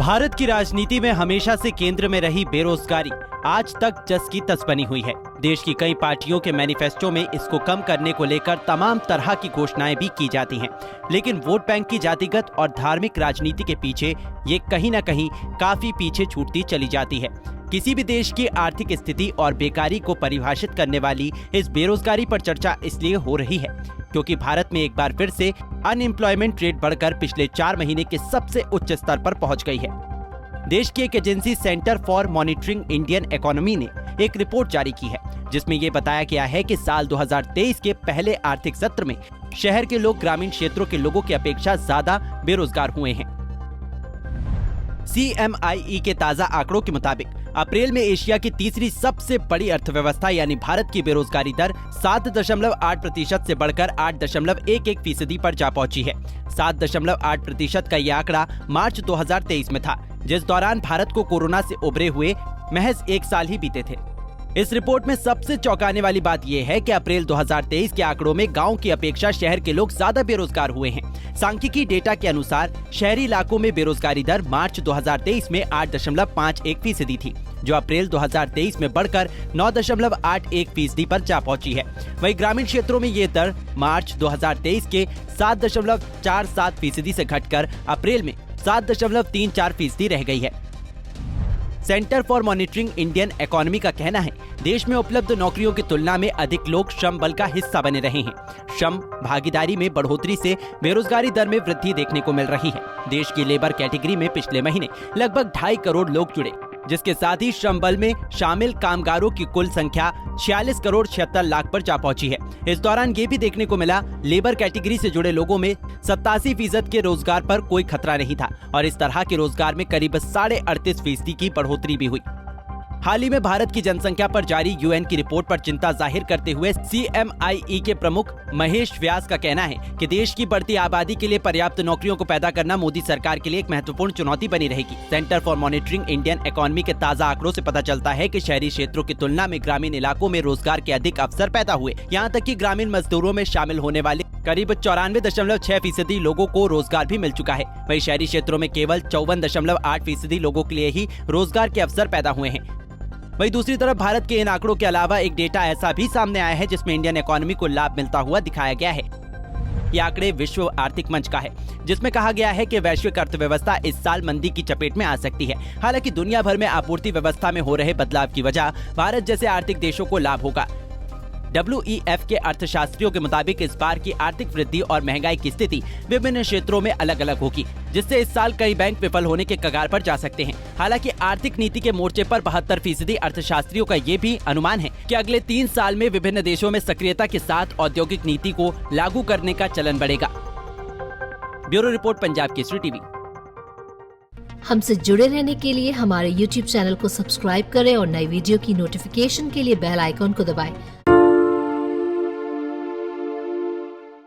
भारत की राजनीति में हमेशा से केंद्र में रही बेरोजगारी आज तक जस की तस बनी हुई है। देश की कई पार्टियों के मैनिफेस्टो में इसको कम करने को लेकर तमाम तरह की घोषणाएं भी की जाती हैं, लेकिन वोट बैंक की जातिगत और धार्मिक राजनीति के पीछे ये कहीं न कहीं काफी पीछे छूटती चली जाती है। किसी भी देश की आर्थिक स्थिति और बेकारी को परिभाषित करने वाली इस बेरोजगारी पर चर्चा इसलिए हो रही है क्योंकि भारत में एक बार फिर से अनएम्प्लॉयमेंट रेट बढ़कर पिछले 4 महीने के सबसे उच्च स्तर पर पहुंच गई है। देश की एक agency centre for monitoring Indian economy ने एक रिपोर्ट जारी की है जिसमें ये बताया गया है कि साल 2023 के पहले आर्थिक सत्र में शहर के लोग ग्रामीण क्षेत्रों के लोगों की अपेक्षा ज्यादा बेरोजगार हुए हैं। CMIE के ताजा आंकड़ों के मुताबिक अप्रैल में एशिया की तीसरी सबसे बड़ी अर्थव्यवस्था यानी भारत की बेरोजगारी दर 7.8% से बढ़कर 8.11% पर जा पहुंची है। 7.8% का यह आंकड़ा मार्च 2023 में था, जिस दौरान भारत को कोरोना से उभरे हुए महज 1 साल ही बीते थे। इस रिपोर्ट में सबसे चौंकाने वाली बात यह है कि अप्रैल 2023 के आंकड़ों में गांव की अपेक्षा शहर के लोग ज्यादा बेरोजगार हुए हैं। सांख्यिकी डेटा के अनुसार शहरी इलाकों में बेरोजगारी दर मार्च 2023 में 8.51% थी, जो अप्रैल 2023 में बढ़कर 9.81% पर जा पहुंची है। वहीं ग्रामीण क्षेत्रों में ये दर मार्च 2023 के 7.47% से घटकर अप्रैल में 7.34% रह गई है। Centre for monitoring Indian economy का कहना है, देश में उपलब्ध नौकरियों की तुलना में अधिक लोग श्रम बल का हिस्सा बने रहे हैं। श्रम भागीदारी में बढ़ोतरी से बेरोजगारी दर में वृद्धि देखने को मिल रही है। देश की लेबर कैटेगरी में पिछले महीने लगभग 2.5 करोड़ लोग जुड़े, जिसके साथ ही श्रम बल में शामिल कामगारों की कुल संख्या 46 करोड़ 76 लाख पर जा पहुंची है। इस दौरान ये भी देखने को मिला, लेबर कैटेगरी से जुड़े लोगों में 87% के रोजगार पर कोई खतरा नहीं था और इस तरह के रोजगार में करीब 38.5% की बढ़ोतरी भी हुई। हाल ही में भारत की जनसंख्या पर जारी UN की रिपोर्ट पर चिंता जाहिर करते हुए CMIE के प्रमुख महेश व्यास का कहना है कि देश की बढ़ती आबादी के लिए पर्याप्त नौकरियों को पैदा करना मोदी सरकार के लिए एक महत्वपूर्ण चुनौती बनी रहेगी। Centre for monitoring Indian economy के ताजा आंकड़ों से पता चलता है कि शहरी क्षेत्रों की तुलना में ग्रामीण इलाकों में रोजगार के अधिक अवसर पैदा हुए। यहाँ तक कि ग्रामीण मजदूरों में शामिल होने वाले करीब 94.6% लोगों को रोजगार भी मिल चुका है। वहीं शहरी क्षेत्रों में केवल 54.8% लोगों के लिए ही रोजगार के अवसर पैदा हुए हैं। वहीं दूसरी तरफ भारत के इन आंकड़ों के अलावा एक डेटा ऐसा भी सामने आया है जिसमें इंडियन इकोनॉमी को लाभ मिलता हुआ दिखाया गया है। ये आंकड़े विश्व आर्थिक मंच का है, जिसमें कहा गया है कि वैश्विक अर्थव्यवस्था इस साल मंदी की चपेट में आ सकती है। हालांकि दुनिया भर में आपूर्ति व्यवस्था में हो रहे बदलाव की वजह भारत जैसे आर्थिक देशों को लाभ होगा। WEF के अर्थशास्त्रियों के मुताबिक इस बार की आर्थिक वृद्धि और महंगाई की स्थिति विभिन्न क्षेत्रों में अलग अलग होगी, जिससे इस साल कई बैंक विफल होने के कगार पर जा सकते हैं। हालांकि आर्थिक नीति के मोर्चे पर 72% अर्थशास्त्रियों का ये भी अनुमान है कि अगले 3 साल में विभिन्न देशों में सक्रियता के साथ औद्योगिक नीति को लागू करने का चलन बढ़ेगा। Bureau report, Punjab Kesari TV. हमसे जुड़े रहने के लिए हमारे YouTube चैनल को सब्सक्राइब करें और नई वीडियो की नोटिफिकेशन के लिए बेल आइकॉन को दबाएं।